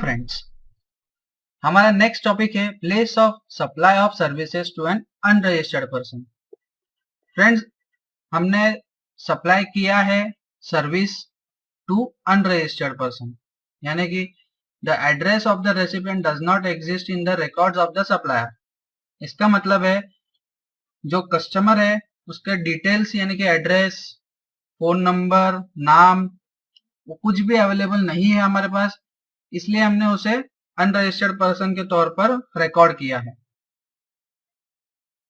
Friends, हमारा next topic है place of supply of services to an unregistered person. Friends, हमने supply किया है सर्विस टू अनरजिस्टर्ड पर्सन, यानी कि the address of the recipient does not exist in the records of the supplier. इसका मतलब है जो कस्टमर है उसके डिटेल्स यानी कि एड्रेस, फोन नंबर, नाम, वो कुछ भी अवेलेबल नहीं है हमारे पास, इसलिए हमने उसे अनरजिस्टर्ड पर्सन के तौर पर रिकॉर्ड किया है।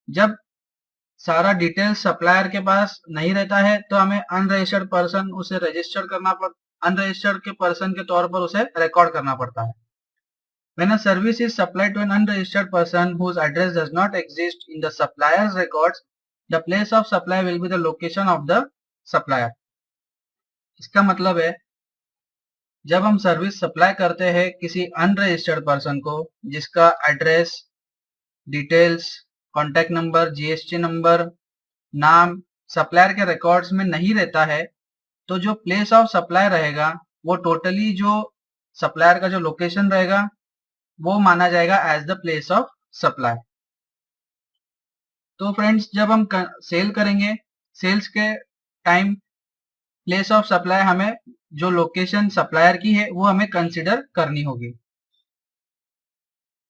जब सारा डिटेल्स सप्लायर के पास नहीं रहता है तो हमें अनरजिस्टर्ड पर्सन उसे अनरजिस्टर्ड के पर्सन के तौर पर उसे रिकॉर्ड करना पड़ता है। When a service is supplied to an unregistered person whose address does not exist in the supplier's records, the place of supply will be the location of the supplier. इसका मतलब है जब हम सर्विस सप्लाई करते हैं किसी unregistered person को जिसका address, details, contact number, GST number, नाम सप्लायर के रिकॉर्ड्स में नहीं रहता है, तो जो प्लेस ऑफ सप्लाई रहेगा वो टोटली जो सप्लायर का जो लोकेशन रहेगा वो माना जाएगा as the place of supply. तो फ्रेंड्स, जब हम सेल करेंगे, सेल्स के टाइम प्लेस ऑफ सप्लाई हमें जो लोकेशन सप्लायर की है वो हमें कंसिडर करनी होगी।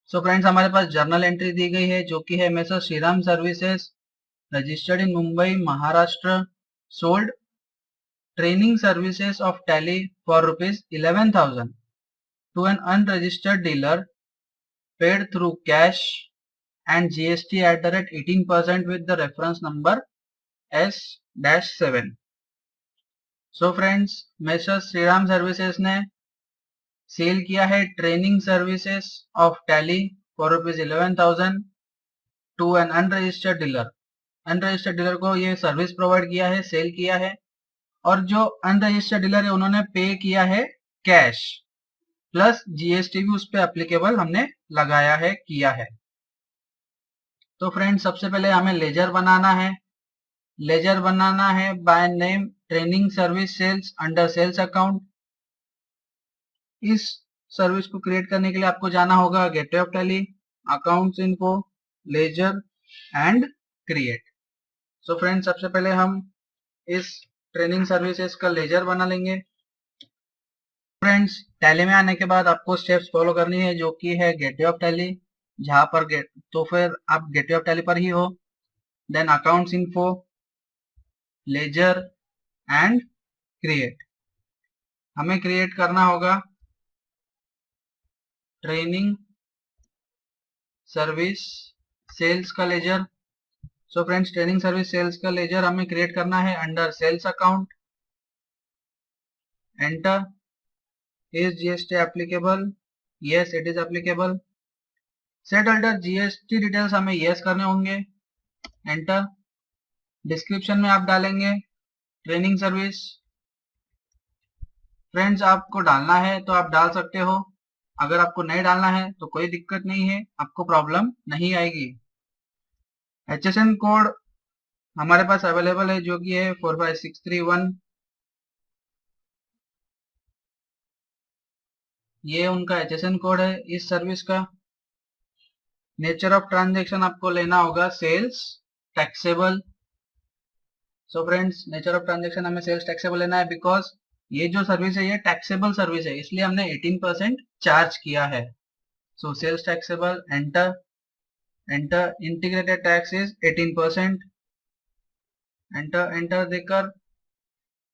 सो फ्रेंड्स, हमारे पास जर्नल एंट्री दी गई है जो कि है Messrs Shriram services, registered in Mumbai, Maharashtra, sold training services of Tally for ₹11,000 to an unregistered dealer, paid through cash and GST at the rate 18% with the reference number S-7। So friends, Messrs Shriram services ने sell किया है training services of Tally for ₹11,000 to an unregistered dealer. Unregistered dealer को ये service provide किया है, cell किया है, और जो अनरजिस्टर्ड डीलर है उन्होंने पे किया है कैश प्लस जीएसटी भी उस पर एप्लीकेबल हमने लगाया है, किया है। तो फ्रेंड्स, सबसे पहले हमें लेजर बनाना है। लेजर बनाना है by name training service sales under sales account. इस सर्विस को क्रिएट करने के लिए आपको जाना होगा gateway of Tally, accounts info, ledger and create. So friends, सबसे पहले हम इस ट्रेनिंग सर्विसेज का लेजर बना लेंगे। फ्रेंड्स, टैली में आने के बाद आपको स्टेप्स फॉलो करनी है जो कि है गेटवे ऑफ टैली, जहां पर तो फिर आप गेटवे ऑफ टैली पर ही हो, then accounts info, ledger and create. हमें क्रिएट करना होगा ट्रेनिंग सर्विस सेल्स का ledger. So friends, training service sales का लेजर हमें क्रिएट करना है under sales account. Enter. Is GST applicable? Yes, it is applicable. Set alter GST details हमें yes करने होंगे। एंटर। डिस्क्रिप्शन में आप डालेंगे ट्रेनिंग सर्विस। फ्रेंड्स, आपको डालना है तो आप डाल सकते हो, अगर आपको नहीं डालना है तो कोई दिक्कत नहीं है, आपको प्रॉब्लम नहीं आएगी। HSN कोड हमारे पास अवेलेबल है जो कि है 45631। ये उनका HSN कोड है इस सर्विस का। नेचर ऑफ ट्रांजैक्शन आपको लेना होगा sales taxable. So friends, nature of transaction हमें सेल्स टैक्सेबल लेना है बिकॉज ये जो सर्विस है ये टैक्सेबल सर्विस है, इसलिए हमने 18% चार्ज किया है। So sales taxable, enter. Enter. Integrated tax is 18%। Enter. Enter देकर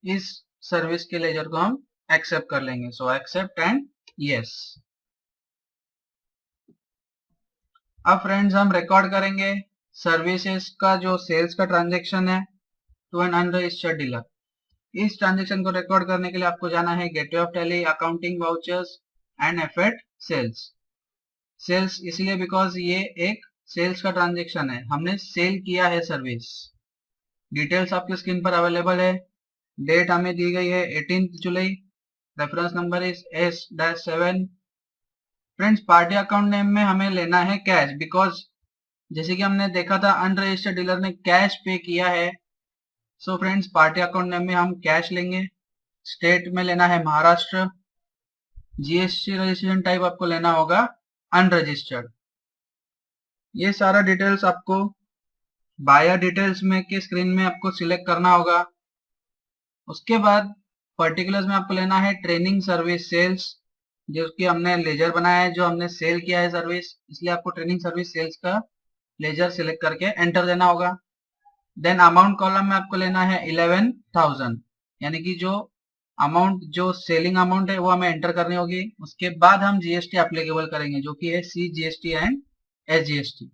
इस सर्विस के लेजर को हम एक्सेप्ट कर लेंगे। So accept and yes. अब फ्रेंड्स, हम रिकॉर्ड करेंगे सर्विसेज का जो सेल्स का ट्रांजैक्शन है टू एन अनरजिस्टर्ड डीलर। इस ट्रांजैक्शन को रिकॉर्ड करने के लिए आपको जाना है gateway of Tally, accounting, vouchers and F eight sales. Sales इसलिए बिकॉज ये एक सेल्स का ट्रांजैक्शन है, हमने सेल किया है सर्विस। डिटेल्स आपकी स्क्रीन पर अवेलेबल है। डेट हमें दी गई है 18 जुलाई। Reference number is S-7। Friends, party account name में हमें लेना है कैश बिकॉज जैसे कि हमने देखा था अनरजिस्टर्ड डीलर ने कैश पे किया है। So friends, party account name में हम कैश लेंगे। स्टेट में लेना है महाराष्ट्र। जीएसटी रजिस्ट्रेशन टाइप आपको लेना होगा अनरजिस्टर्ड। ये सारा डिटेल्स आपको बायर डिटेल्स में के स्क्रीन में आपको सिलेक्ट करना होगा। उसके बाद पर्टिकुलर्स में आपको लेना है ट्रेनिंग सर्विस सेल्स, जो कि हमने लेजर बनाया है, जो हमने सेल किया है सर्विस, इसलिए आपको ट्रेनिंग सर्विस सेल्स का लेजर सिलेक्ट करके एंटर देना होगा। देन अमाउंट कॉलम में आपको लेना है 11,000, यानी कि जो अमाउंट जो सेलिंग अमाउंट है वो हमें एंटर करनी होगी। उसके बाद हम जीएसटी एप्लीकेबल करेंगे, जो कि है CGST एंड SGST।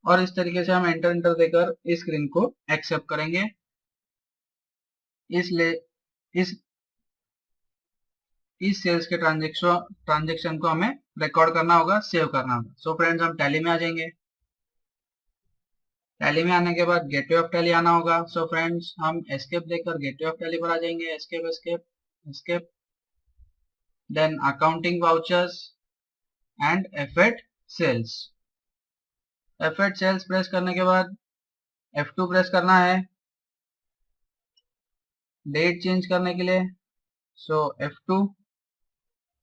और इस तरीके से हम एंटर देकर इस स्क्रीन को एक्सेप्ट करेंगे। इस सेल्स के ट्रांजेक्शन को हमें रिकॉर्ड करना होगा, सेव करना होगा। सो फ्रेंड्स, हम टैली में आ जाएंगे। टैली में आने के बाद गेटवे ऑफ टैली आना होगा। सो फ्रेंड्स, हम एस्केप देकर गेटवे ऑफ टैली पर आ जाएंगे। Escape then accounting vouchers and F8 sales. F8 sales press करने के बाद F2 प्रेस करना है डेट चेंज करने के लिए। सो F2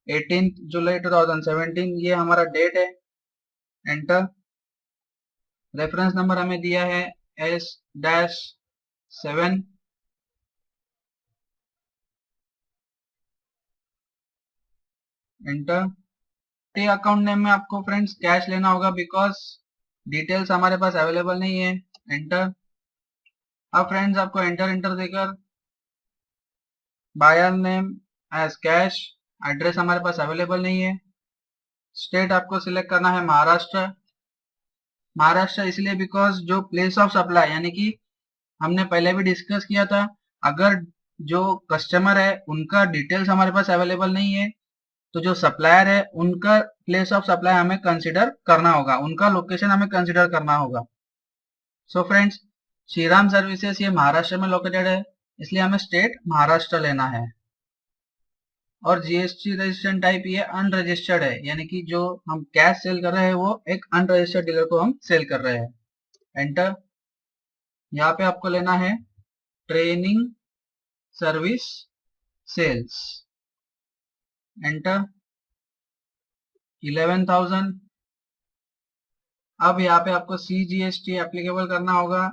18 जुलाई 2017 ये हमारा डेट है। एंटर। रेफरेंस नंबर हमें दिया है S-7। एंटर। अकाउंट नेम में आपको फ्रेंड्स कैश लेना होगा, बिकॉज डिटेल्स हमारे पास अवेलेबल नहीं है। एंटर। अब फ्रेंड्स, आपको एंटर देकर buyer name as cash, address हमारे पास अवेलेबल नहीं है। स्टेट आपको सिलेक्ट करना है महाराष्ट्र। महाराष्ट्र इसलिए बिकॉज जो प्लेस ऑफ सप्लाई, यानी कि हमने पहले भी डिस्कस किया था, अगर जो कस्टमर है उनका डिटेल्स हमारे पास अवेलेबल नहीं है, तो जो सप्लायर है उनका प्लेस ऑफ सप्लाई हमें कंसिडर करना होगा, उनका लोकेशन हमें कंसिडर करना होगा। सो फ्रेंड्स, श्रीराम सर्विसेज ये महाराष्ट्र में लोकेटेड है, इसलिए हमें स्टेट महाराष्ट्र लेना है। और जीएसटी रजिस्ट्रेशन टाइप ये अनरजिस्टर्ड है, यानी कि जो हम कैश सेल कर रहे हैं वो एक अनरजिस्टर्ड डीलर को हम सेल कर रहे हैं। एंटर। यहाँ पे आपको लेना है ट्रेनिंग सर्विस सेल्स। एंटर। 11,000। अब यहाँ पे आपको CGST एप्लीकेबल करना होगा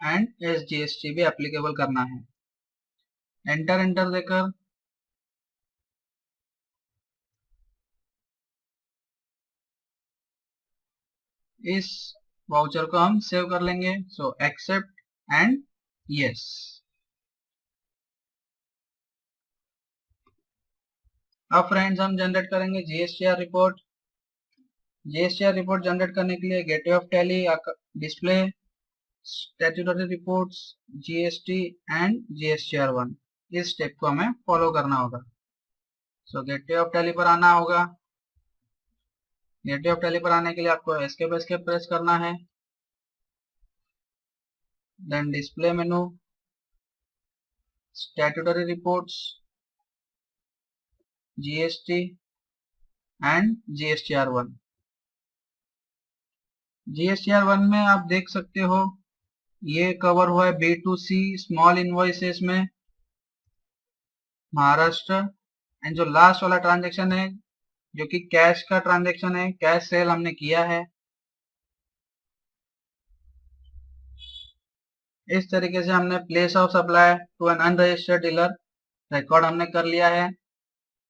एंड SGST भी एप्लीकेबल करना है। एंटर देकर इस वाउचर को हम सेव कर लेंगे। So accept and yes. अब फ्रेंड्स, हम जनरेट करेंगे GSTR report. GSTR report generate करने के लिए gateway of tally, display, statutory reports, GST and GSTR1, इस स्टेप को हमें फॉलो करना होगा। सो गेटवे ऑफ टैली पर आना होगा। गेटवे ऑफ टैली पर आने के लिए आपको एस्केप प्रेस करना है। Then display menu, statutory reports, GST and GSTR1। GSTR1 में आप देख सकते हो ये कवर हुआ है B2C स्मॉल इनवॉइसेस में महाराष्ट्र। एंड जो लास्ट वाला ट्रांजेक्शन है जो कि कैश का ट्रांजेक्शन है, कैश सेल हमने किया है। इस तरीके से हमने place of supply to an unregistered dealer record हमने कर लिया है।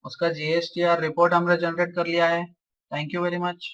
उसका GSTR रिपोर्ट हमने जनरेट कर लिया है। Thank you very much.